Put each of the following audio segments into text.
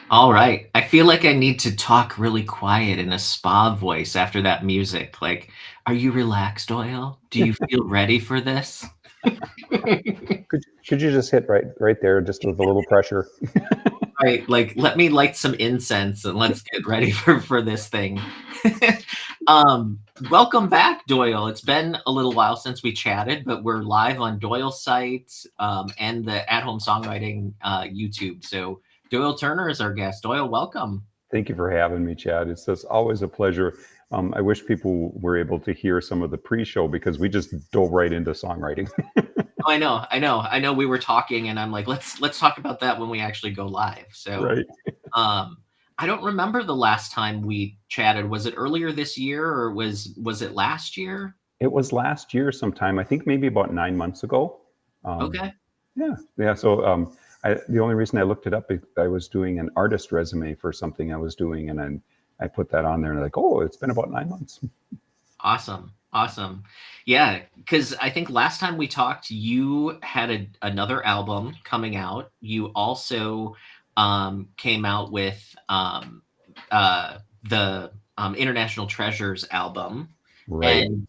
All right. I feel like I need to talk really quiet in a spa voice after that music. Like, are you relaxed, Doyle? Do you feel ready for this? Could you just hit right there, just with a little pressure? Right, like let me light some incense and let's get ready for this thing. um, Welcome back, Doyle. It's been a little while since we chatted, but we're live on Doyle's site and the At Home Songwriting YouTube. So Doyle Turner is our guest. Doyle, welcome. Thank you for having me, Chad. It's always a pleasure. I wish people were able to hear some of the pre-show because we just dove right into songwriting. Oh, I know. We were talking, and I'm like, let's talk about that when we actually go live. So, Right. um, I don't remember the last time we chatted. Was it earlier this year, or was it last year? It was last year sometime, I think maybe about 9 months ago. Um, Okay. yeah. So the only reason I looked it up is I was doing an artist resume for something I was doing, and then I put that on there, and like, oh, it's been about 9 months. Awesome. Awesome. Yeah, because I think last time we talked, you had another album coming out. You also came out with the International Treasures album. Right. And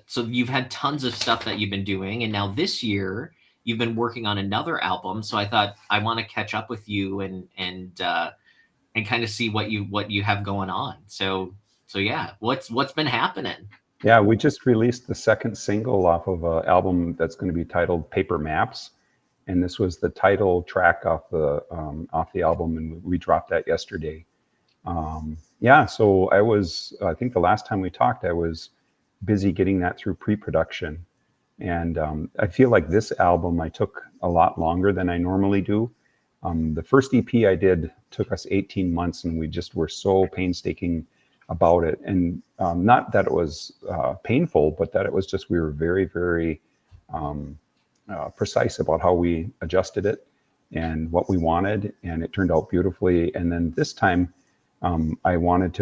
so you've had tons of stuff that you've been doing. And now this year, you've been working on another album. So I thought I want to catch up with you and kind of see what you have going on. So yeah, what's been happening? Yeah, we just released the second single off of an album that's going to be titled Paper Maps, and this was the title track off the album, and we dropped that yesterday. Yeah, so I think the last time we talked, I was busy getting that through pre-production, and I feel like this album I took a lot longer than I normally do. The first EP I did took us 18 months, and we just were so painstaking about it. And not that it was painful, but that it was just we were very, very precise about how we adjusted it and what we wanted, and it turned out beautifully. And then this time, I wanted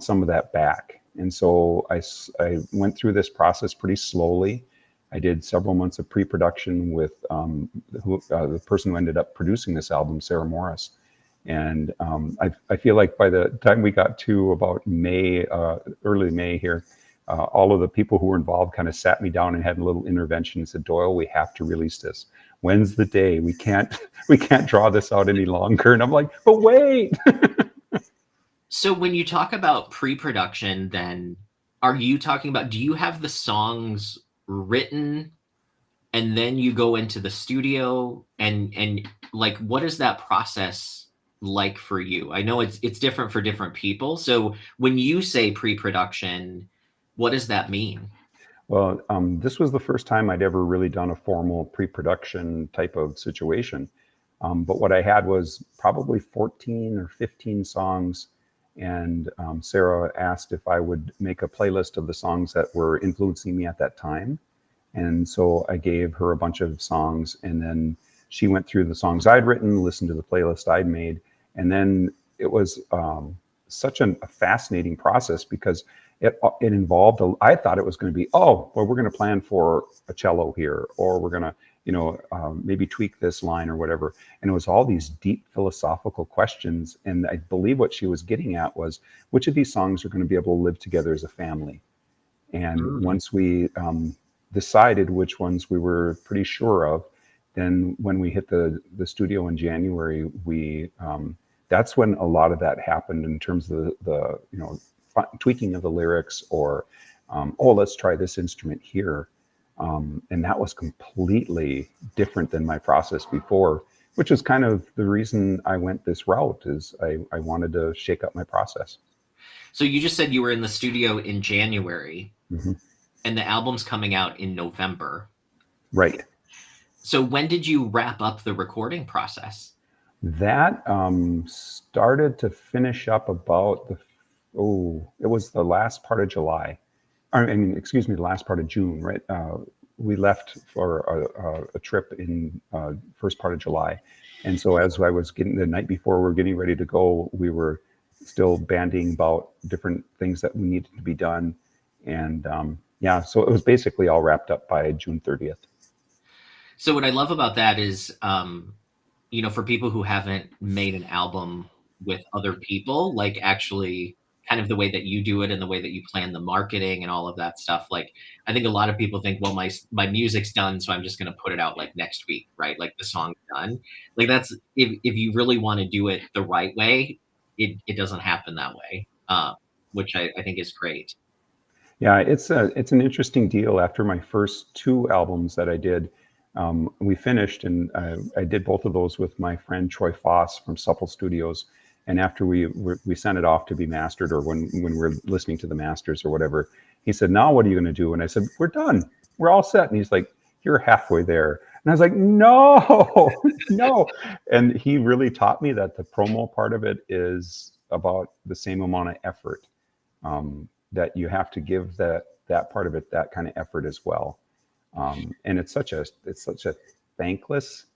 some of that back, and so I went through this process pretty slowly. I did several months of pre-production with the person who ended up producing this album, Sarah Morris. And I feel like by the time we got to about May, early May here, all of the people who were involved kind of sat me down and had a little intervention and said, Doyle, we have to release this. When's the day? We can't we can't draw this out any longer. And I'm like, but wait. So when you talk about pre-production, then are you talking about, do you have the songs written and then you go into the studio and like what is that process like for you? I know it's different for different people. So when you say pre-production, what does that mean? Well, this was the first time I'd ever really done a formal pre-production type of situation. But what I had was probably 14 or 15 songs, and Sarah asked if I would make a playlist of the songs that were influencing me at that time. And so I gave her a bunch of songs, and then she went through the songs I'd written, listened to the playlist I'd made, and then it was such a fascinating process because it involved. I thought it was going to be, oh, well, we're going to plan for a cello here, or we're going to, maybe tweak this line or whatever. And it was all these deep philosophical questions. And I believe what she was getting at was which of these songs are going to be able to live together as a family. And Mm. once we decided which ones we were pretty sure of, then when we hit the studio in January, we that's when a lot of that happened in terms of the tweaking of the lyrics, or oh, let's try this instrument here. And that was completely different than my process before, which is kind of the reason I went this route. Is I wanted to shake up my process. So you just said you were in the studio in January Hmm. and the album's coming out in November. Right. So when did you wrap up the recording process? That started to finish up about it was the last part of July. I mean, excuse me, the last part of June, right? We left for a trip in first part of July. And so as I was getting the night before we were getting ready to go, we were still bandying about different things that we needed to be done. And yeah, so it was basically all wrapped up by June 30th. So what I love about that is you know, for people who haven't made an album with other people, like actually kind of the way that you do it and the way that you plan the marketing and all of that stuff. Like, I think a lot of people think, well, my music's done, so I'm just going to put it out like next week, right? Like the song's done. Like that's if you really want to do it the right way, it doesn't happen that way, which I think is great. Yeah, it's an interesting deal. After my first two albums that I did, we finished, and I did both of those with my friend Troy Foss from Supple Studios. And after we sent it off to be mastered, or when we're listening to the masters or whatever, he said, "Now what are you going to do?" And I said, "We're done. We're all set." And he's like, "You're halfway there." And I was like, "No, no." And he really taught me that the promo part of it is about the same amount of effort. That you have to give that part of it that kind of effort as well. And it's such a thankless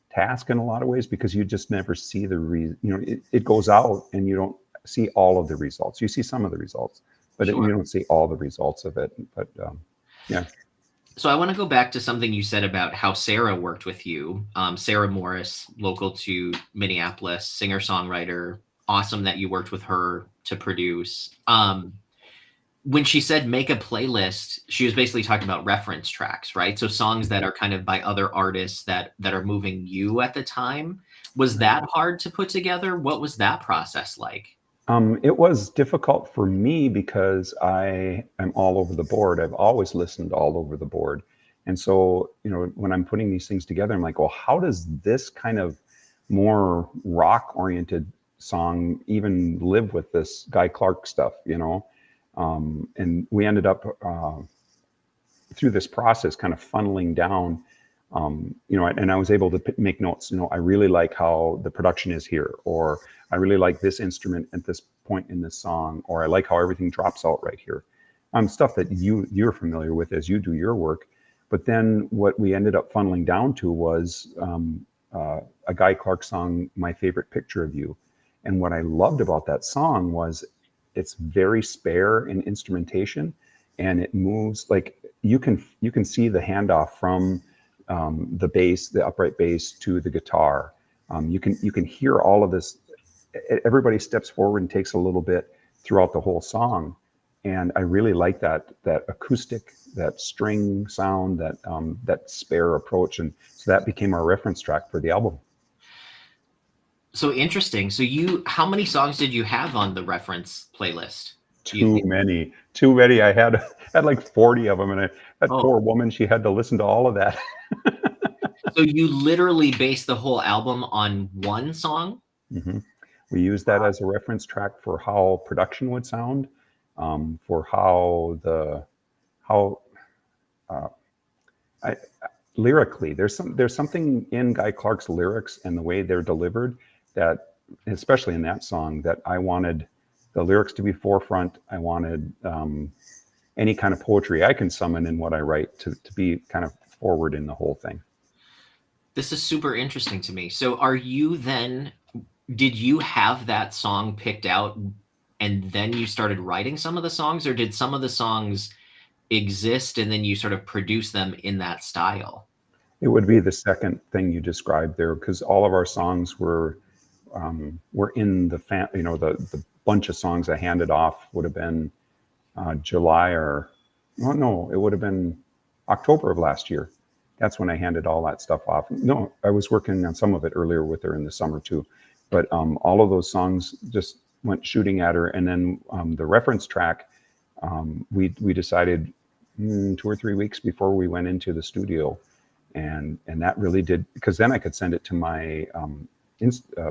task in a lot of ways, because you just never see it goes out and you don't see all of the results. You see some of the results, but Sure. you don't see all the results of it. But yeah. So I want to go back to something you said about how Sarah worked with you. Sarah Morris, local to Minneapolis, singer-songwriter. Awesome that you worked with her to produce. When she said make a playlist, she was basically talking about reference tracks, right? So songs that are kind of by other artists that are moving you at the time. Was that hard to put together? What was that process like? It was difficult for me because I am all over the board. I've always listened all over the board. And so, when I'm putting these things together, I'm like, well, how does this kind of more rock oriented song even live with this Guy Clark stuff, And we ended up through this process kind of funneling down, and I was able to make notes. I really like how the production is here, or I really like this instrument at this point in this song, or I like how everything drops out right here. Stuff that you're familiar with as you do your work. But then what we ended up funneling down to was a Guy Clark song, "My Favorite Picture of You." And what I loved about that song was it's very spare in instrumentation, and it moves like you can see the handoff from the bass, the upright bass, to the guitar. You can hear all of this. Everybody steps forward and takes a little bit throughout the whole song, and I really like that acoustic, that string sound, that spare approach, and so that became our reference track for the album. So interesting. So how many songs did you have on the reference playlist? Too many. I had like 40 of them, and that Oh. poor woman, she had to listen to all of that. So you literally based the whole album on one song? Mm-hmm. We used that as a reference track for how production would sound, for lyrically. There's something in Guy Clark's lyrics and the way they're delivered that, especially in that song, that I wanted the lyrics to be forefront. I wanted any kind of poetry I can summon in what I write to be kind of forward in the whole thing. This is super interesting to me. So did you have that song picked out and then you started writing some of the songs, or did some of the songs exist and then you sort of produce them in that style? It would be the second thing you described there, because all of our songs were in the bunch of songs I handed off would have been July it would have been October of last year. That's when I handed all that stuff off. No, I was working on some of it earlier with her in the summer too, but all of those songs just went shooting at her. And then the reference track, we decided 2 or 3 weeks before we went into the studio, and that really did, because then I could send it to my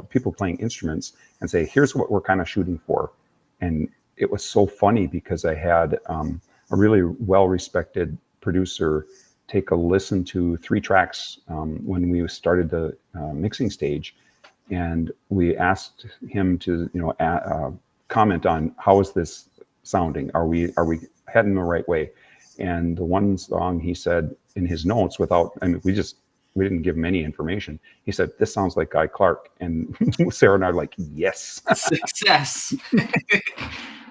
people playing instruments and say, here's what we're kind of shooting for. And it was so funny because I had a really well-respected producer take a listen to 3 tracks when we started the mixing stage, and we asked him to comment on how is this sounding. Are we heading the right way? And the one song he said in his notes, we didn't give him any information. He said, "This sounds like Guy Clark." And Sarah and I are like, yes. Success.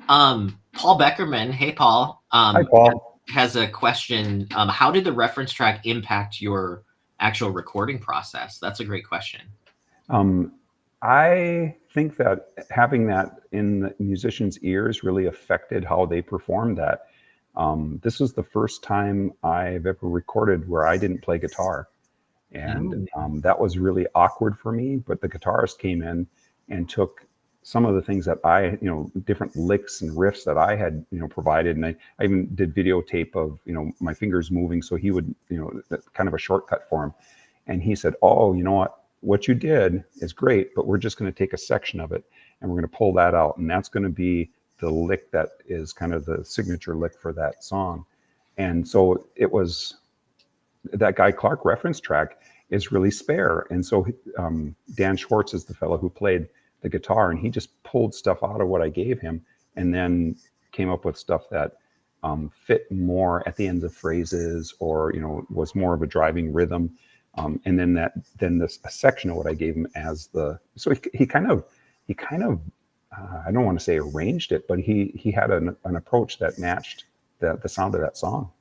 Paul Beckerman, hey Paul. Hi, Paul. Has a question. How did the reference track impact your actual recording process? That's a great question. Um, I think that having that in the musicians' ears really affected how they performed that. This was the first time I've ever recorded where I didn't play guitar. And Mm. that was really awkward for me. But the guitarist came in and took some of the things that different licks and riffs that I had, provided. And I even did videotape of, my fingers moving. So he would, kind of a shortcut for him. And he said, oh, you know what you did is great, but we're just going to take a section of it and we're going to pull that out. And that's going to be the lick that is kind of the signature lick for that song. And so it was that Guy Clark reference track is really spare. And so Dan Schwartz is the fellow who played the guitar, and he just pulled stuff out of what I gave him and then came up with stuff that fit more at the ends of phrases, or was more of a driving rhythm. And then a section of what I gave him as he kind of I don't want to say arranged it, but he had an approach that matched the sound of that song.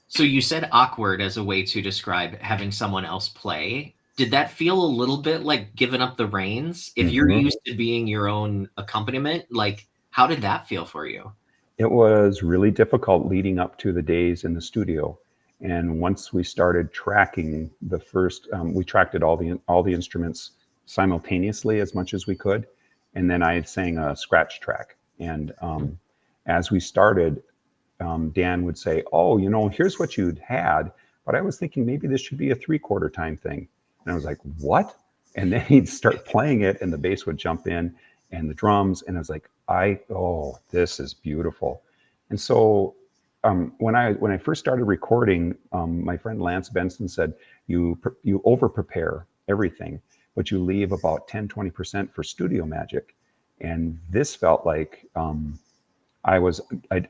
So you said awkward as a way to describe having someone else play. Did that feel a little bit like giving up the reins? If you're used to being your own accompaniment, like how did that feel for you? It was really difficult leading up to the days in the studio. And once we started tracking we tracked all the instruments simultaneously as much as we could. And then I sang a scratch track. And as we started, Dan would say, oh, here's what you'd had, but I was thinking maybe this should be a 3/4 time thing. And I was like, what? And then he'd start playing it and the bass would jump in and the drums. And I was like, this is beautiful. And so when I first started recording, my friend Lance Benson said, you over prepare everything, but you leave about 10-20% for studio magic. And this felt like I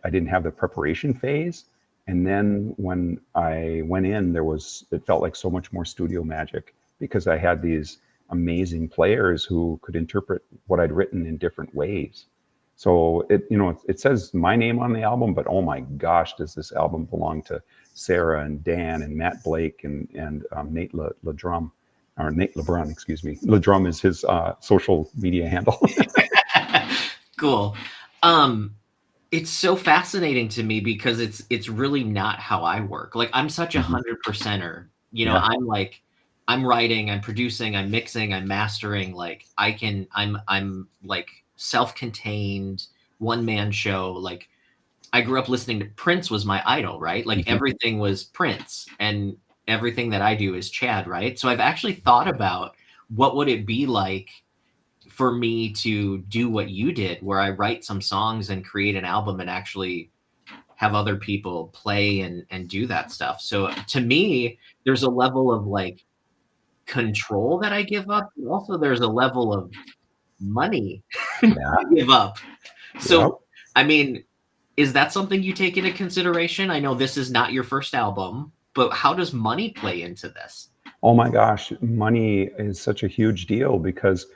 didn't have the preparation phase. And then when I went in, it felt like so much more studio magic because I had these amazing players who could interpret what I'd written in different ways. So it says my name on the album, but oh my gosh, does this album belong to Sarah and Dan and Matt Blake and Nate LeDrum, or Nate LeBrun, excuse me. LeDrum is his social media handle. Cool. It's so fascinating to me because it's really not how I work. Like I'm such a 100%er. Yeah. I'm writing, I'm producing, I'm mixing, I'm mastering. Like I'm like self-contained one-man show. Like I grew up listening to Prince was my idol, right? Like everything was Prince and everything that I do is Chad, right? So I've actually thought about what would it be like for me to do what you did, where I write some songs and create an album and actually have other people play and do that stuff. So to me, there's a level of like control that I give up. And also there's a level of money Yeah. I give up. So, Yep. I mean, is that something you take into consideration? I know this is not your first album, but how does money play into this? Oh my gosh, money is such a huge deal because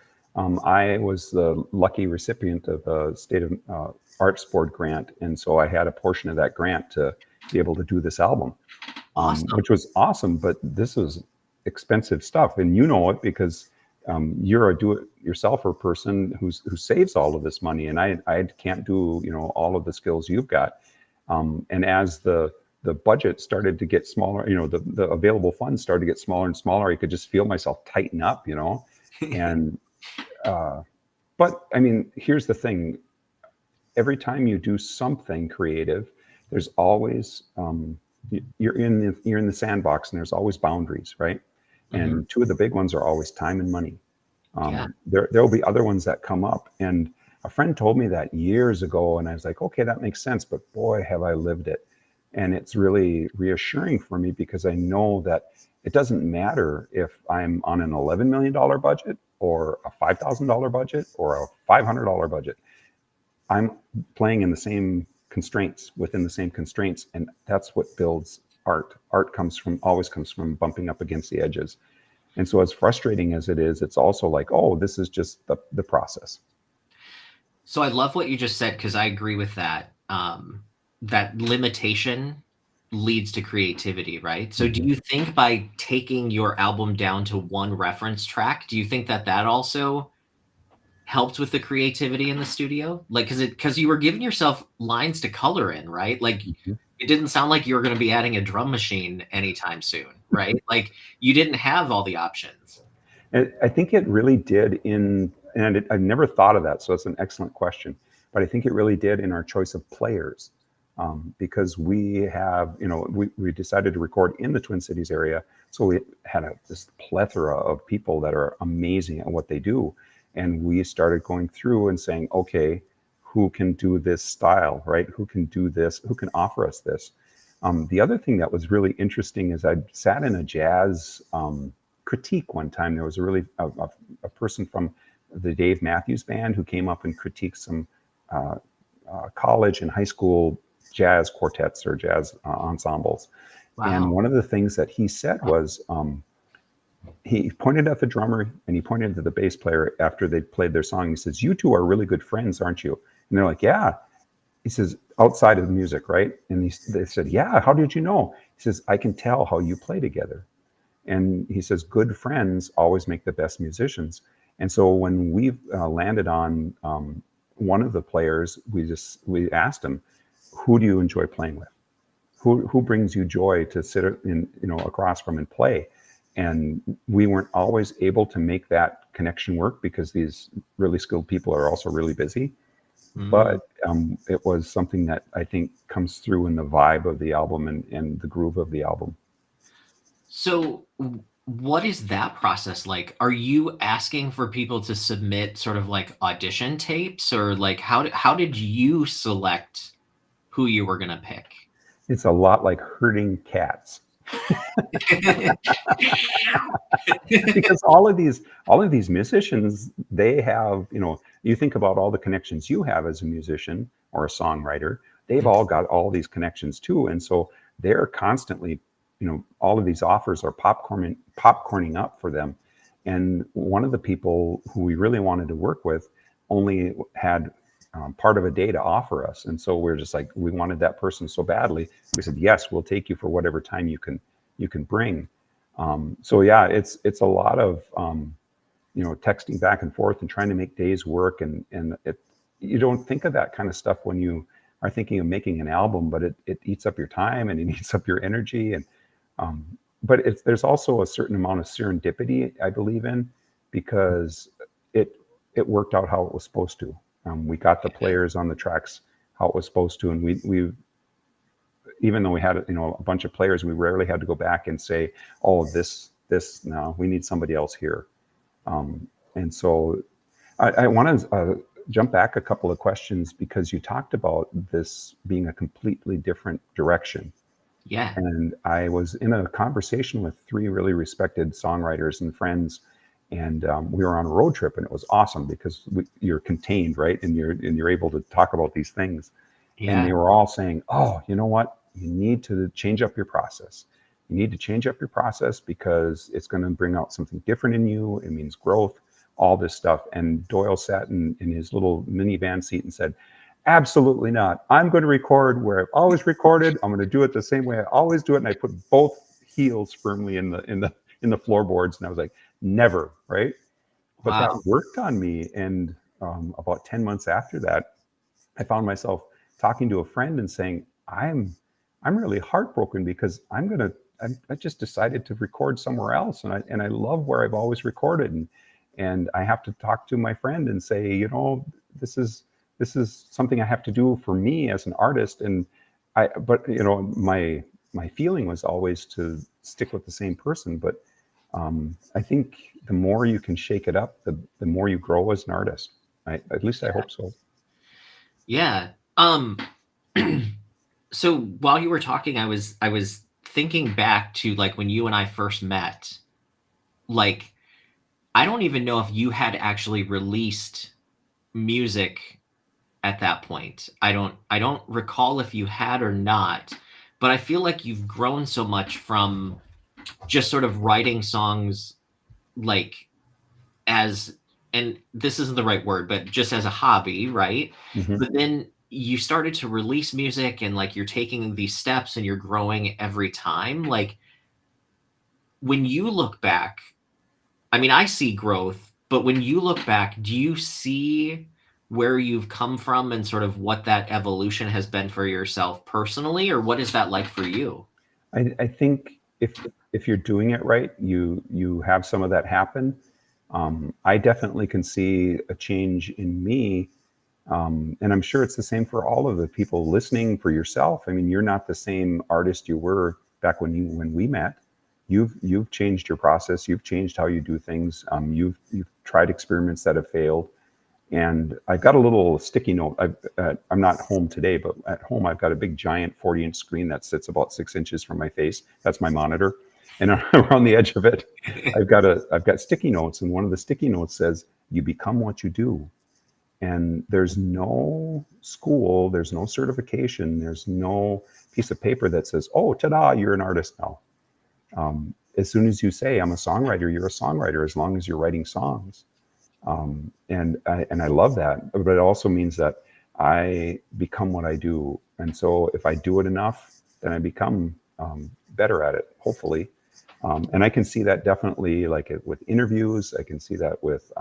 I was the lucky recipient of a state of arts board grant, and so I had a portion of that grant to be able to do this album, Awesome. which was awesome. But this was expensive stuff, and you know it because you're a do-it-yourselfer person who saves all of this money, and I can't do all of the skills you've got. And as the budget started to get smaller, the available funds started to get smaller and smaller. I could just feel myself tighten up, and but I mean, here's the thing: every time you do something creative, there's always you're in the sandbox, and there's always boundaries, right? And two of the big ones are always time and money. Yeah. There'll be other ones that come up, and a friend told me that years ago, and I was like, okay, that makes sense, but boy, have I lived it. And it's really reassuring for me because I know that it doesn't matter if I'm on an $11 million budget or a $5,000 budget or a $500 budget. I'm playing in the same constraints, within the same constraints, and that's what builds art. Art always comes from bumping up against the edges. And so as frustrating as it is, it's also like, oh, this is just the process. So I love what you just said because I agree with that. That limitation leads to creativity, right? So do Mhm. you think by taking your album down to one reference track, do you think that that also helped with the creativity in the studio? Like, because you were giving yourself lines to color in, right? Like, Mhm. it didn't sound like you were going to be adding a drum machine anytime soon, right? Like, you didn't have all the options. I think it really did I've never thought of that, so it's an excellent question. But I think it really did in our choice of players, because we have, we decided to record in the Twin Cities area, so we had this plethora of people that are amazing at what they do, and we started going through and saying, okay, who can do this style, right? Who can do this? Who can offer us this? The other thing that was really interesting is I sat in a jazz critique one time. There was a person from the Dave Matthews Band who came up and critiqued some uh, college and high school jazz quartets or jazz ensembles. And Wow. one of the things that he said was, he pointed at the drummer and he pointed to the bass player after they played their song. He says, "You two are really good friends, aren't you?" And they're like, "Yeah." He says, "Outside of the music, right?" And they said, "Yeah. How did you know?" He says, "I can tell how you play together." And he says, "Good friends always make the best musicians." And so when we landed on one of the players, we asked him, "Who do you enjoy playing with? Who brings you joy to sit in, across from and play?" And we weren't always able to make that connection work because these really skilled people are also really busy. Mm. But it was something that I think comes through in the vibe of the album and the groove of the album. So, what is that process like? Are you asking for people to submit sort of like audition tapes, or like how did you select who you were gonna pick? It's a lot like herding cats. Because all of these musicians, they have, you think about all the connections you have as a musician or a songwriter, they've all got all these connections too. And so they're constantly, all of these offers are popcorning up for them. And one of the people who we really wanted to work with only had part of a day to offer us. And so we're just like, we wanted that person so badly. We said, yes, we'll take you for whatever time you can bring. So yeah, it's a lot of texting back and forth and trying to make days work, and you don't think of that kind of stuff when you are thinking of making an album, but it eats up your time and it eats up your energy, and um, but there's also a certain amount of serendipity I believe in, because it it worked out how it was supposed to. We got the players on the tracks how it was supposed to, and we even though we had a bunch of players, we rarely had to go back and say, "Oh, this no, we need somebody else here." And so I want to jump back a couple of questions, because you talked about this being a completely different direction. Yeah. And I was in a conversation with three really respected songwriters and friends, and we were on a road trip, and it was awesome because you're contained, right? And you're able to talk about these things. And Yeah. they were all saying, "Oh, you know what? You need to change up your process. You need to change up your process because it's going to bring out something different in you. It means growth, all this stuff." And Doyle sat in his little minivan seat and said, "Absolutely not. I'm going to record where I've always recorded. I'm going to do it the same way I always do it." And I put both heels firmly in the floorboards, and I was like, "Never, right?" But that Wow. worked on me. And about 10 months after that, I found myself talking to a friend and saying, I'm really heartbroken because I just decided to record somewhere else, and I love where I've always recorded, and I have to talk to my friend and say, this is this is something I have to do for me as an artist. And but my feeling was always to stick with the same person. But I think the more you can shake it up, the more you grow as an artist. At least I hope so. Yeah. So while you were talking, I was thinking back to like when you and I first met. Like, I don't even know if you had actually released music at that point. I don't recall if you had or not, but I feel like you've grown so much from just sort of writing songs like as, and this isn't the right word, but just as a hobby, right? Mhm. But then you started to release music and like you're taking these steps and you're growing every time. Like when you look back, I mean, I see growth, but when you look back, do you see where you've come from and sort of what that evolution has been for yourself personally, or what is that like for you? I think if you're doing it right, you have some of that happen. I definitely can see a change in me, and I'm sure it's the same for all of the people listening, for yourself. I mean, you're not the same artist you were back when we met. You've changed your process. You've changed how you do things. You've tried experiments that have failed. And I've got a little sticky note. I'm not home today, but at home I've got a big giant 40-inch screen that sits about 6 inches from my face. That's my monitor, and around the edge of it, I've got sticky notes, and one of the sticky notes says, "You become what you do." And there's no school, there's no certification, there's no piece of paper that says, "Oh, ta-da, you're an artist now." As soon as you say, "I'm a songwriter," you're a songwriter, as long as you're writing songs. And I love that, but it also means that I become what I do. And so if I do it enough, then I become better at it, hopefully. And I can see that definitely, like with interviews. I can see that with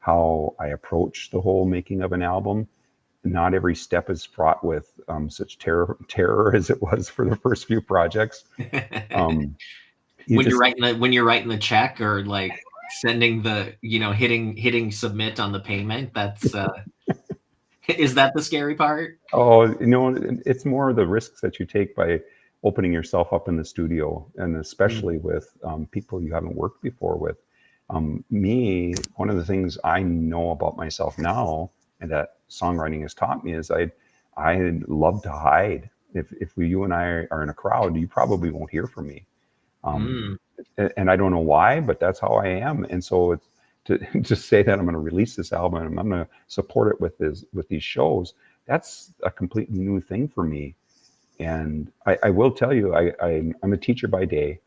how I approach the whole making of an album. Not every step is fraught with such terror as it was for the first few projects. You just When you're writing the check or like sending the, hitting submit on the payment, that's is that the scary part? Oh, it's more the risks that you take by opening yourself up in the studio, and Mm. especially with people you haven't worked before with. One of the things I know about myself now, and that songwriting has taught me, is I love to hide. If you and I are in a crowd, you probably won't hear from me. Um, Mm. and I don't know why, but that's how I am. And so it's to just say that I'm going to release this album and I'm going to support it with these shows. That's a completely new thing for me. And I will tell you, I'm a teacher by day,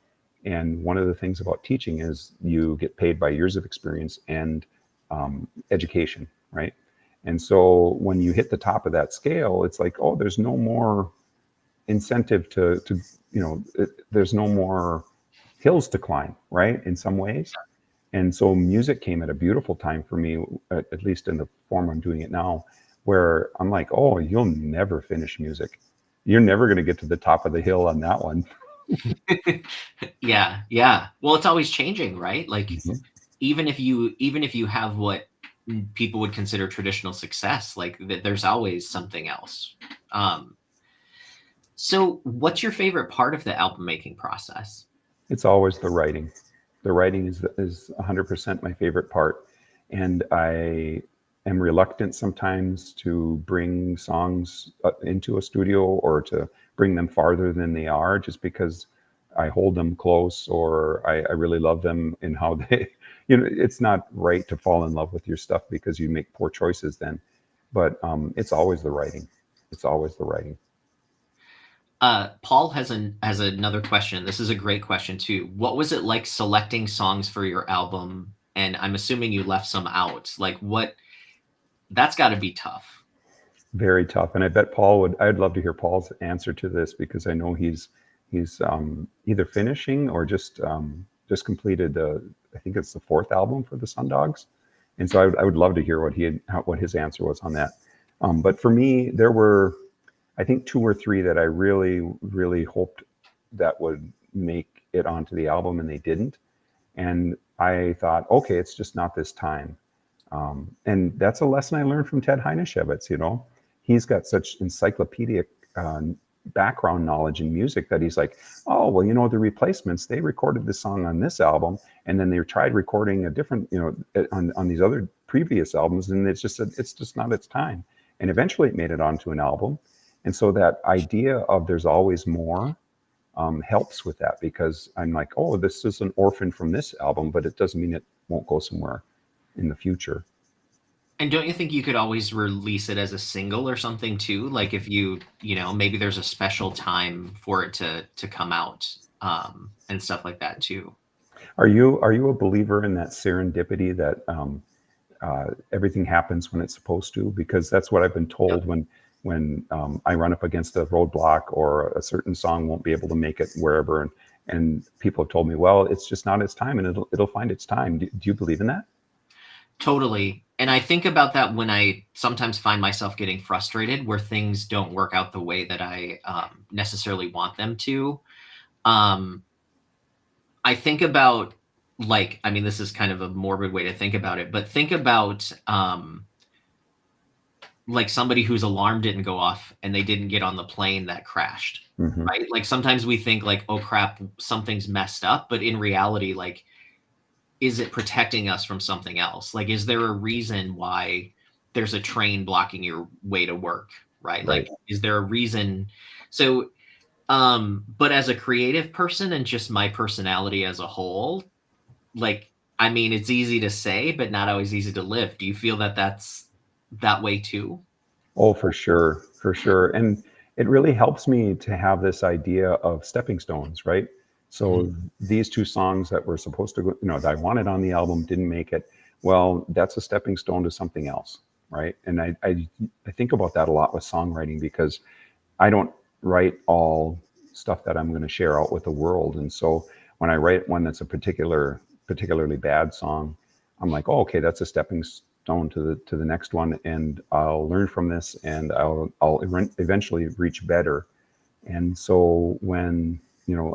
and one of the things about teaching is you get paid by years of experience and education, right? And so when you hit the top of that scale, it's like, oh, there's no more incentive to there's no more hills to climb, right? In some ways. And so music came at a beautiful time for me, at least in the form I'm doing it now, where I'm like, oh, you'll never finish music. You're never going to get to the top of the hill on that one. Yeah, yeah. Well, it's always changing, right? Like Mhm. even if you have what people would consider traditional success, like there's always something else. Um, so what's your favorite part of the album making process? It's always the writing. The writing is 100% my favorite part. And I am reluctant sometimes to bring songs into a studio or to bring them farther than they are, just because I hold them close, or I really love them in how they, it's not right to fall in love with your stuff because you make poor choices then. But it's always the writing. It's always the writing. Paul has another question. This is a great question too. What was it like selecting songs for your album? And I'm assuming you left some out. Like what? That's got to be tough. Very tough. And I bet I'd love to hear Paul's answer to this, because I know he's either finishing or just completed I think it's the fourth album for the Sundogs. And so I would love to hear what his answer was on that. But for me, there were, I think, two or three that I really, really hoped that would make it onto the album, and they didn't. And I thought, okay, it's just not this time. And that's a lesson I learned from Ted Heineshevitz. He's got such encyclopedic uh, background knowledge in music that he's like, oh, well, the Replacements, they recorded this song on this album, and then they tried recording a different, on these other previous albums, and it's just not its time. And eventually it made it onto an album. And so that idea of there's always more helps with that, because I'm like, oh, this is an orphan from this album, but it doesn't mean it won't go somewhere in the future. And don't you think you could always release it as a single or something too? Like if maybe there's a special time for it to come out, and stuff like that too. Are you a believer in that serendipity, that everything happens when it's supposed to? Because that's what I've been Yep. told when I run up against a roadblock or a certain song won't be able to make it wherever. And people have told me, well, it's just not its time, and it'll find its time. Do you believe in that? Totally. And I think about that when I sometimes find myself getting frustrated where things don't work out the way that I necessarily want them to. I think about, like, I mean, this is kind of a morbid way to think about it, but think about like somebody whose alarm didn't go off and they didn't get on the plane that crashed, Mm-hmm. right? Like sometimes we think like, oh crap, something's messed up, but in reality, like, is it protecting us from something else? Like, is there a reason why there's a train blocking your way to work, right? Right. Like, is there a reason? So, but as a creative person and just my personality as a whole, like, I mean, it's easy to say, but not always easy to live. Do you feel that that's that way too? Oh, for sure, for sure. And it really helps me to have this idea of stepping stones, right? So these two songs that were supposed to go, that I wanted on the album didn't make it. Well, that's a stepping stone to something else, right? And I think about that a lot with songwriting, because I don't write all stuff that I'm going to share out with the world. And so when I write one that's a particularly bad song, I'm like, oh, okay, that's a stepping stone to the next one, and I'll learn from this, and I'll eventually reach better. And so when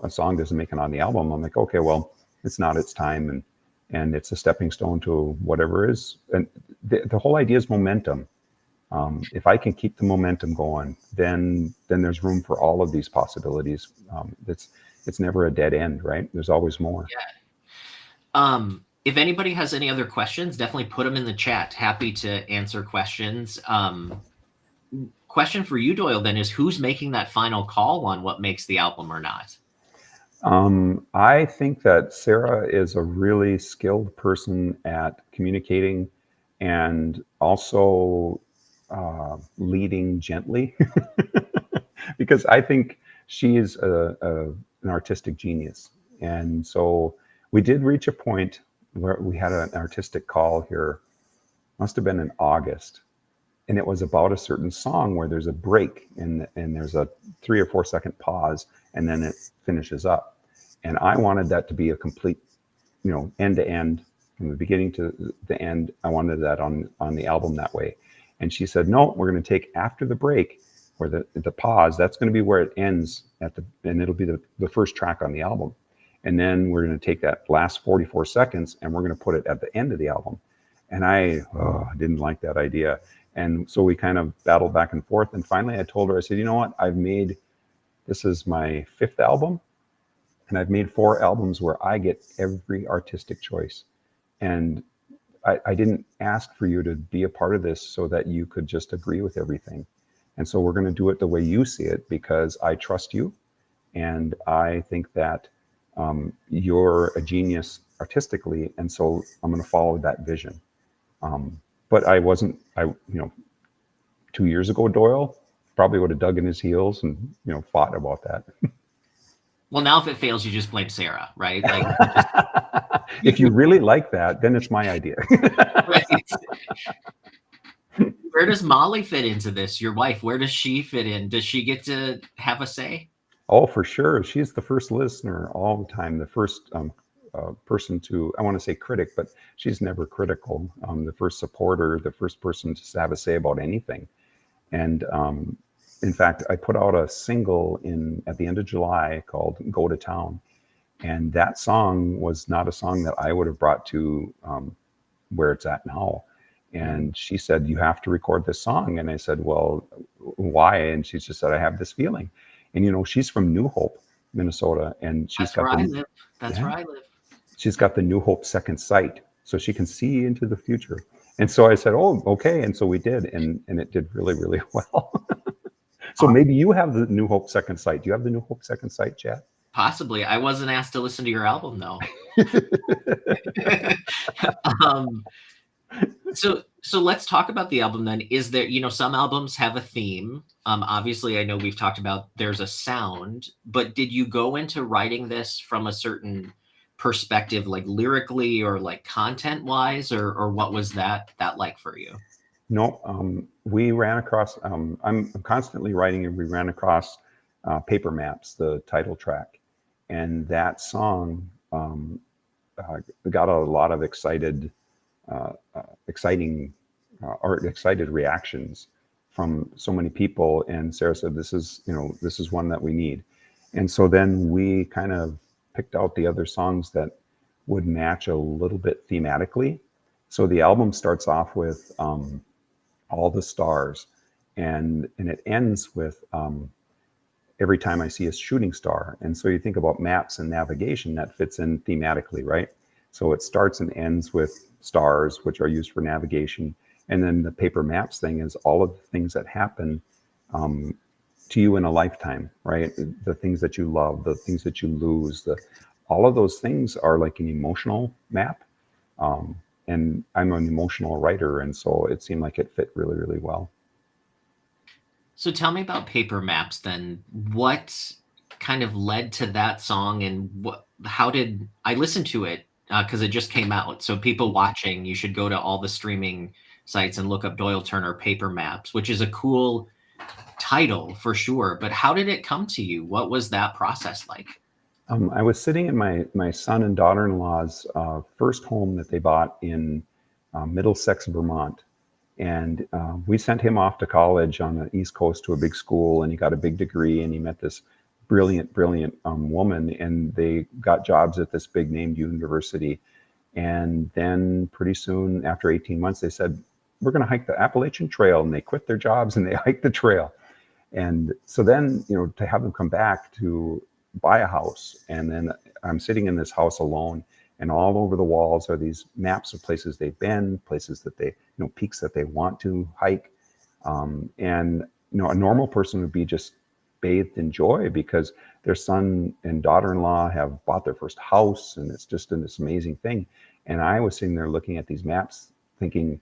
a song doesn't make it on the album, I'm like, okay, well, it's not its time, and it's a stepping stone to whatever is. And the whole idea is momentum. If I can keep the momentum going, then there's room for all of these possibilities. It's never a dead end, right? There's always more. Yeah. If anybody has any other questions, definitely put them in the chat. Happy to answer questions. Question for you, Doyle, then, is who's making that final call on what makes the album or not? I think that Sarah is a really skilled person at communicating and also leading gently, because I think she's an artistic genius. And so we did reach a point where we had an artistic call here, must have been in August. And it was about a certain song where there's a break and there's a 3 or 4 second pause, and then it finishes up. And I wanted that to be a complete, end to end, from the beginning to the end. I wanted that on the album that way. And she said, no, we're going to take after the break, or the pause, that's going to be where it ends and it'll be the first track on the album. And then we're going to take that last 44 seconds and we're going to put it at the end of the album. And I didn't like that idea. And so we kind of battled back and forth. And finally I told her, I said, you know what? This is my 5th album, and I've made 4 albums where I get every artistic choice. And I didn't ask for you to be a part of this so that you could just agree with everything. And so we're going to do it the way you see it, because I trust you. And I think that you're a genius artistically. And so I'm going to follow that vision. But I 2 years ago, Doyle probably would have dug in his heels and, fought about that. Well, now if it fails, you just blame Sarah, right? Like, if you really like that, then it's my idea. right? Where does Molly fit into this? Your wife, where does she fit in? Does she get to have a say? Oh, for sure. She's the first listener all the time. The first person to, I want to say critic, but she's never critical. The first supporter, the first person to have a say about anything. And in fact, I put out a single at the end of July called Go to Town. And that song was not a song that I would have brought to where it's at now. And she said, you have to record this song. And I said, well, why? And she just said, I have this feeling. And, she's from New Hope, Minnesota. And That's where I live. That's where I live. She's got the New Hope second sight, so she can see into the future. And so I said, oh, okay. And so we did. And it did really, really well. So maybe you have the New Hope second sight. Do you have the New Hope second sight, Chad? Possibly. I wasn't asked to listen to your album, though. So let's talk about the album then. Is there, some albums have a theme. Obviously, I know we've talked about there's a sound, but did you go into writing this from a certain perspective, like lyrically or like content wise, or what was that like for you? No, we ran across, I'm constantly writing, and we ran across Paper Maps, the title track. And that song got a lot of exciting or excited reactions from so many people. And Sarah said, this is one that we need. And so then we kind of picked out the other songs that would match a little bit thematically. So the album starts off with all the stars, and it ends with every time I see a shooting star. And so you think about maps and navigation, that fits in thematically, right? So it starts and ends with stars, which are used for navigation. And then the paper maps thing is all of the things that happen to you in a lifetime, right? The things that you love, the things that you lose, all of those things are like an emotional map. And I'm an emotional writer, and so it seemed like it fit really, really well. So tell me about Paper Maps then. What kind of led to that song, and how did I listen to it? Because it just came out. So people watching, you should go to all the streaming sites and look up Doyle Turner Paper Maps, which is a cool title for sure. But how did it come to you? What was that process like? I was sitting in my son and daughter-in-law's first home that they bought in Middlesex, Vermont. And we sent him off to college on the East Coast to a big school, and he got a big degree, and he met this brilliant woman, and they got jobs at this big named university. And then pretty soon, after 18 months, they said, we're going to hike the Appalachian Trail. And they quit their jobs and they hiked the trail. And so then, to have them come back to buy a house, and then I'm sitting in this house alone, and all over the walls are these maps of places they've been, places that they, peaks that they want to hike. And, a normal person would be just bathed in joy because their son and daughter-in-law have bought their first house, and it's just this amazing thing. And I was sitting there looking at these maps thinking,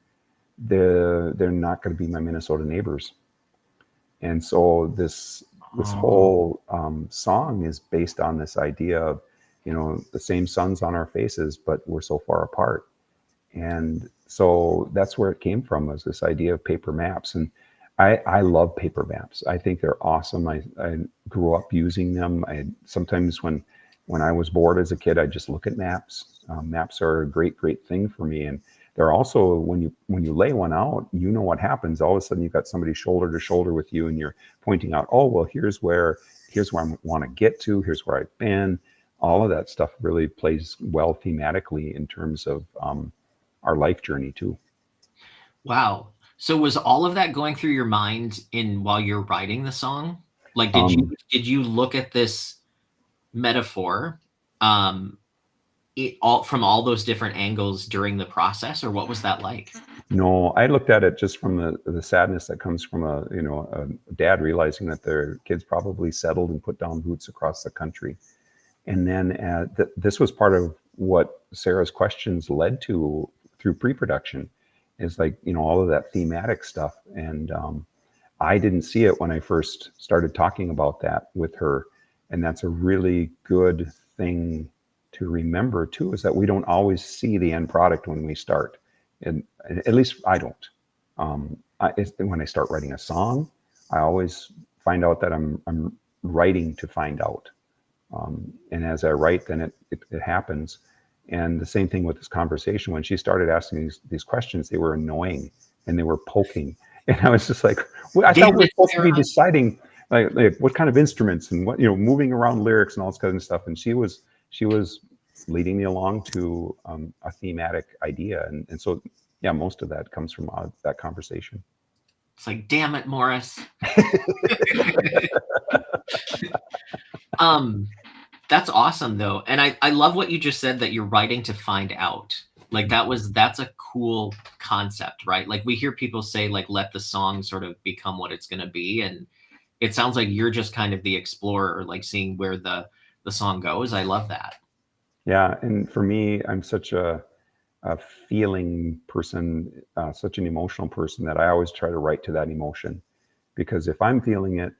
they're not going to be my Minnesota neighbors. And so this whole song is based on this idea of, the same sun's on our faces, but we're so far apart. And so that's where it came from, was this idea of paper maps. And I love paper maps. I think they're awesome. I grew up using them. Sometimes when I was bored as a kid, I just look at maps. Maps are a great thing for me. And they're also, when you lay one out, what happens. All of a sudden you've got somebody shoulder to shoulder with you, and you're pointing out, oh, well, here's where I want to get to. Here's where I've been. All of that stuff really plays well thematically in terms of our life journey too. Wow. So was all of that going through your mind while you're writing the song? Like, did you look at this metaphor from all those different angles during the process, or what was that like? No, I looked at it just from the sadness that comes from a dad realizing that their kids probably settled and put down roots across the country. And then this was part of what Sarah's questions led to through pre-production, is like, all of that thematic stuff. And I didn't see it when I first started talking about that with her. And that's a really good thing to remember too, is that we don't always see the end product when we start. And at least I don't. When I start writing a song, I always find out that I'm writing to find out. And as I write, then it happens. And the same thing with this conversation. When she started asking these questions, they were annoying and they were poking. And I was just like, I thought we were supposed to be deciding like what kind of instruments and what, moving around lyrics and all this kind of stuff. And she was leading me along to a thematic idea. And so, yeah, most of that comes from that conversation. It's like, damn it, Morris. That's awesome though. And I love what you just said, that you're writing to find out. Like that's a cool concept, right? Like we hear people say, like, let the song sort of become what it's going to be. And it sounds like you're just kind of the explorer, like seeing where the song goes. I love that. Yeah. And for me, I'm such a feeling person, such an emotional person, that I always try to write to that emotion. Because if I'm feeling it,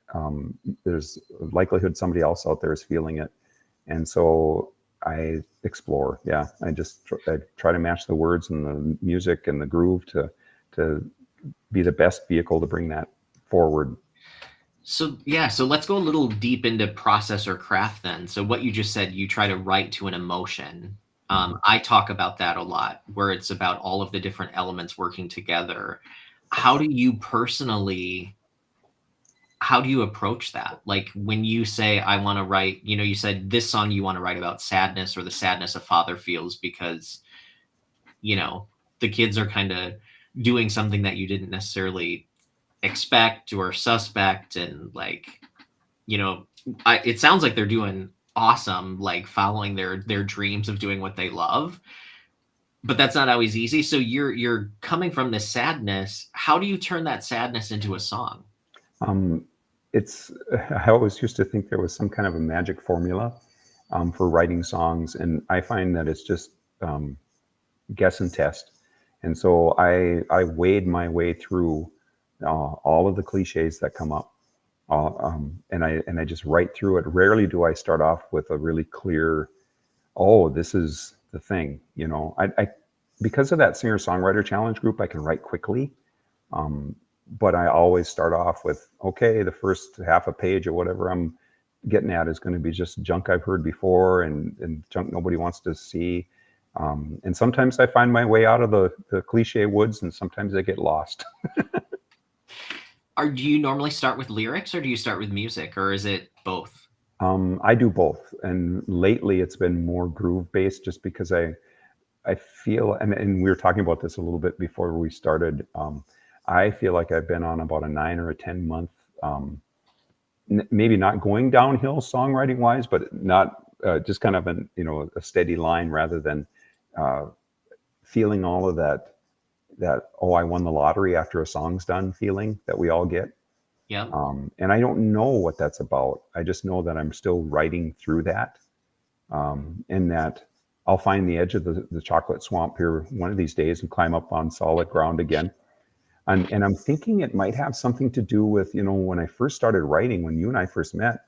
there's a likelihood somebody else out there is feeling it. And so I explore. Yeah, I try to match the words and the music and the groove to be the best vehicle to bring that forward. So yeah, so let's go a little deep into process or craft then. So what you just said, you try to write to an emotion. I talk about that a lot, where it's about all of the different elements working together. How do you personally, how do you approach that? Like when you say, I want to write, you said this song you want to write about sadness or the sadness a father feels because, the kids are kind of doing something that you didn't necessarily expect or suspect. And like, it sounds like they're doing awesome, like following their dreams of doing what they love, but that's not always easy. So you're coming from this sadness. How do you turn that sadness into a song? Um, I always used to think there was some kind of a magic formula for writing songs, and I find that it's just guess and test. And so I wade my way through all of the cliches that come up, and I just write through it. Rarely do I start off with a really clear, oh, this is the thing. I because of that singer songwriter challenge group, I can write quickly. But I always start off with, okay, the first half a page or whatever I'm getting at is going to be just junk I've heard before and junk nobody wants to see. And sometimes I find my way out of the cliche woods, and sometimes I get lost. Do you normally start with lyrics or do you start with music, or is it both? I do both. And lately it's been more groove based just because I feel, and we were talking about this a little bit before we started. I feel like I've been on about a 9 or a 10 month, maybe not going downhill songwriting wise, but not just kind of a steady line rather than feeling all of that, oh, I won the lottery after a song's done feeling that we all get. Yeah. And I don't know what that's about. I just know that I'm still writing through that, and that I'll find the edge of the chocolate swamp here one of these days and climb up on solid ground again. And I'm thinking it might have something to do with, when I first started writing, when you and I first met,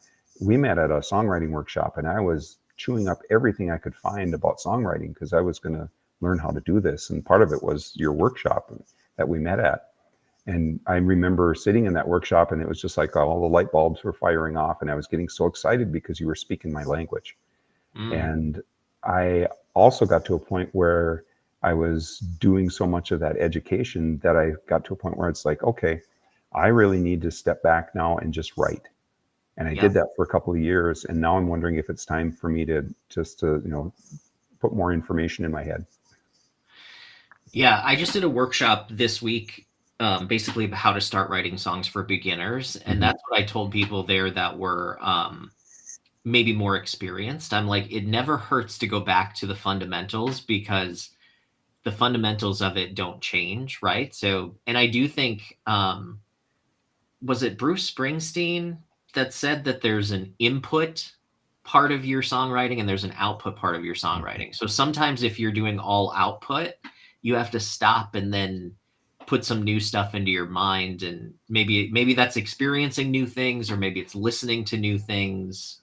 we met at a songwriting workshop, and I was chewing up everything I could find about songwriting because I was going to learn how to do this. And part of it was your workshop that we met at. And I remember sitting in that workshop, and it was just like all the light bulbs were firing off, and I was getting so excited because you were speaking my language. And I also got to a point where I was doing so much of that education that I got to a point where it's like, okay, I really need to step back now and just write. And I did that for a couple of years. And now I'm wondering if it's time for me to just put more information in my head. Yeah, I just did a workshop this week, basically how to start writing songs for beginners. And that's what I told people there that were maybe more experienced. I'm like, it never hurts to go back to the fundamentals because the fundamentals of it don't change, right? So, and I do think, was it Bruce Springsteen that said that there's an input part of your songwriting and there's an output part of your songwriting? So sometimes if you're doing all output, you have to stop and then put some new stuff into your mind, and maybe that's experiencing new things, or maybe it's listening to new things.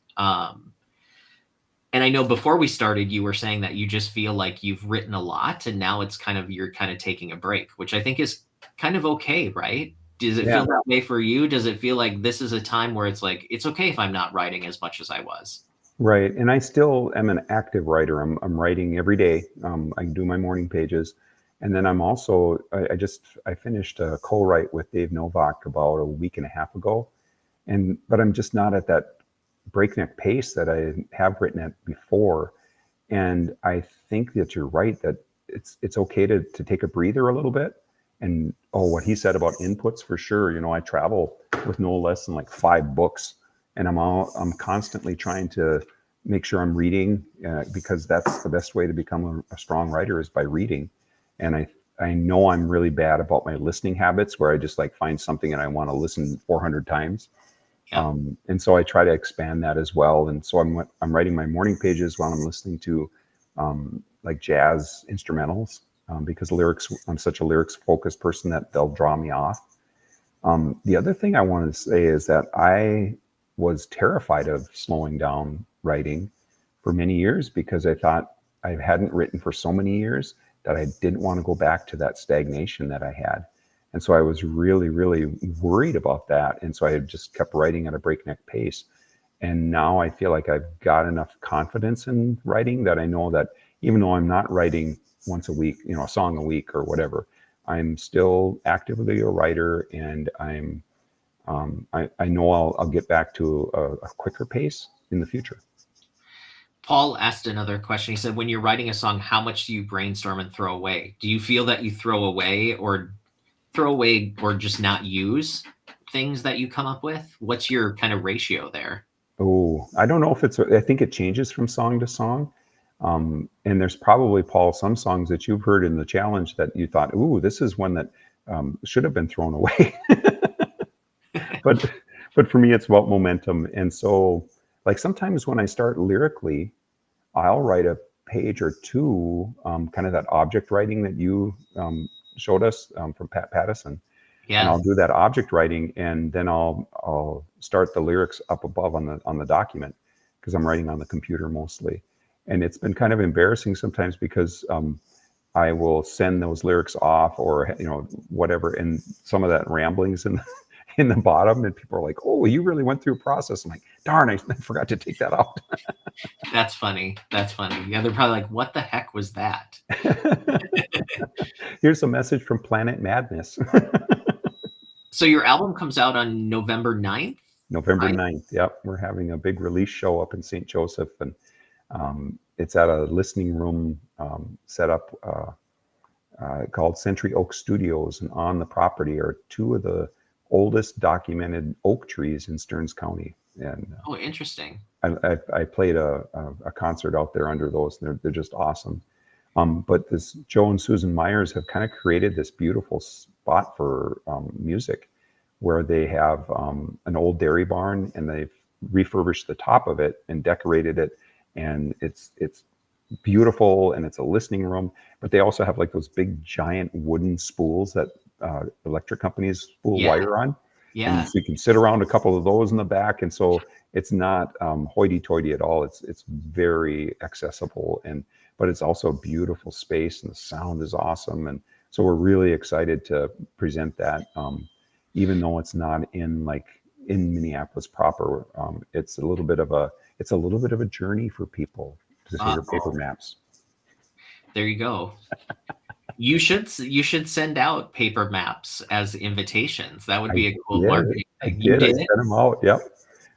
And I know before we started, you were saying that you just feel like you've written a lot and now it's you're kind of taking a break, which I think is kind of okay, right? Does it feel that way for you? Does it feel like this is a time where it's like, it's okay if I'm not writing as much as I was? Right. And I still am an active writer. I'm writing every day. I do my morning pages. And then I'm also, I finished a co-write with Dave Novak about a week and a half ago. But I'm just not at that breakneck pace that I have written at before. And I think that you're right, that it's okay to take a breather a little bit. And what he said about inputs, for sure. I travel with no less than like 5 books, and I'm constantly trying to make sure I'm reading, because that's the best way to become a strong writer, is by reading. And I know I'm really bad about my listening habits, where I just like find something and I want to listen 400 times. Yeah. And so I try to expand that as well. And so I'm writing my morning pages while I'm listening to like jazz instrumentals, because I'm such a lyrics focused person that they'll draw me off. The other thing I wanted to say is that I was terrified of slowing down writing for many years, because I thought I hadn't written for so many years that I didn't want to go back to that stagnation that I had. And so I was really, really worried about that. And so I just kept writing at a breakneck pace. And now I feel like I've got enough confidence in writing that I know that even though I'm not writing once a week, a song a week or whatever, I'm still actively a writer, and I know I'll get back to a quicker pace in the future. Paul asked another question. He said, when you're writing a song, how much do you brainstorm and throw away? Do you feel that you throw away or just not use things that you come up with? What's your kind of ratio there? Oh, I don't know if I think it changes from song to song. And there's probably, Paul, some songs that you've heard in the challenge that you thought, ooh, this is one that should have been thrown away. But for me, it's about momentum. And so, like, sometimes when I start lyrically, I'll write a page or two, kind of that object writing that you showed us from Pat Pattison. Yeah. And I'll do that object writing, and then I'll start the lyrics up above on the document, because I'm writing on the computer mostly. And it's been kind of embarrassing sometimes, because I will send those lyrics off, or whatever, and some of that ramblings in the bottom, and people are like, "Oh, you really went through a process." I'm like, "Darn, I forgot to take that out." That's funny. Yeah, they're probably like, "What the heck was that?" Here's a message from Planet Madness. So your album comes out on November 9th? November 9th. Yep. We're having a big release show up in St. Joseph, and it's at a listening room set up called Century Oak Studios, and on the property are two of the oldest documented oak trees in Stearns County. And oh, interesting. I played a concert out there under those, and they're just awesome. But this Joe and Susan Myers have kind of created this beautiful spot for music, where they have an old dairy barn, and they've refurbished the top of it and decorated it, and it's beautiful, and it's a listening room. But they also have like those big giant wooden spools that electric companies spool wire on. Yeah. And so you can sit around a couple of those in the back, and so it's not hoity-toity at all. It's very accessible, but it's also a beautiful space, and the sound is awesome. And so we're really excited to present that, even though it's not in Minneapolis proper. It's a little bit of a journey for people to hear paper maps. There you go. You should send out paper maps as invitations. That would be a cool marketing thing. I sent them out. Yep.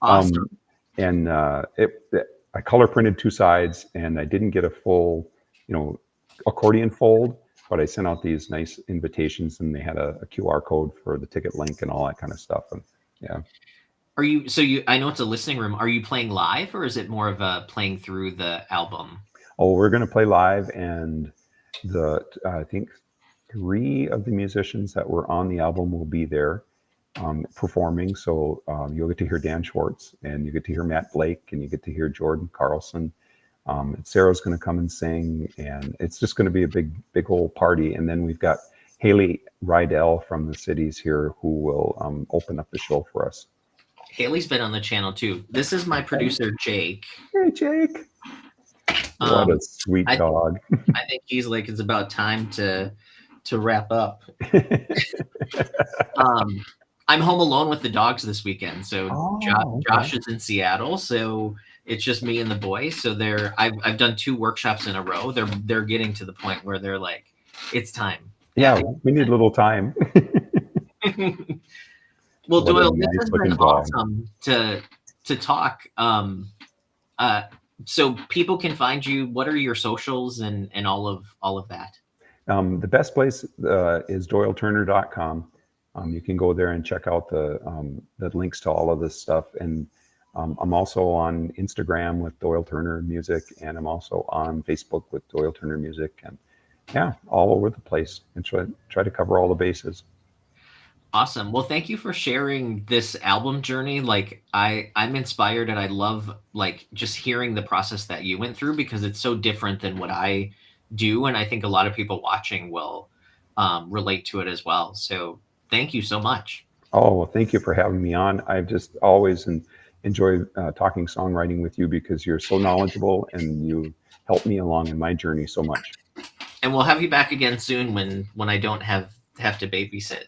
Awesome. And I color printed two sides, and I didn't get a full, accordion fold, but I sent out these nice invitations, and they had a QR code for the ticket link and all that kind of stuff. And yeah. I know it's a listening room. Are you playing live, or is it more of a playing through the album? Oh, we're going to play live, and I think 3 of the musicians that were on the album will be there performing. So you'll get to hear Dan Schwartz, and you get to hear Matt Blake, and you get to hear Jordan Carlson. And Sarah's going to come and sing, and it's just going to be a big old party. And then we've got Haley Rydell from the cities here, who will open up the show for us. Haley's been on the channel too. This is my producer, Jake. Hey, Jake. What a sweet dog. I think he's like, it's about time to wrap up. I'm home alone with the dogs this weekend. So Josh is in Seattle, so it's just me and the boys. So I've done 2 workshops in a row. They're getting to the point where they're like, it's time. Yeah, we need a little time. Well, Doyle, this has been awesome to talk. So people can find you. What are your socials and all of that? The best place is doyleturner.com. You can go there and check out the links to all of this stuff. And I'm also on Instagram with Doyle Turner Music, and I'm also on Facebook with Doyle Turner Music, and yeah, all over the place, and try to cover all the bases. Awesome. Well, thank you for sharing this album journey. Like I'm inspired, and I love just hearing the process that you went through, because it's so different than what I do. And I think a lot of people watching will relate to it as well. So thank you so much. Oh, well, thank you for having me on. I've just always enjoyed talking songwriting with you, because you're so knowledgeable, and you helped me along in my journey so much. And we'll have you back again soon when I don't have to babysit.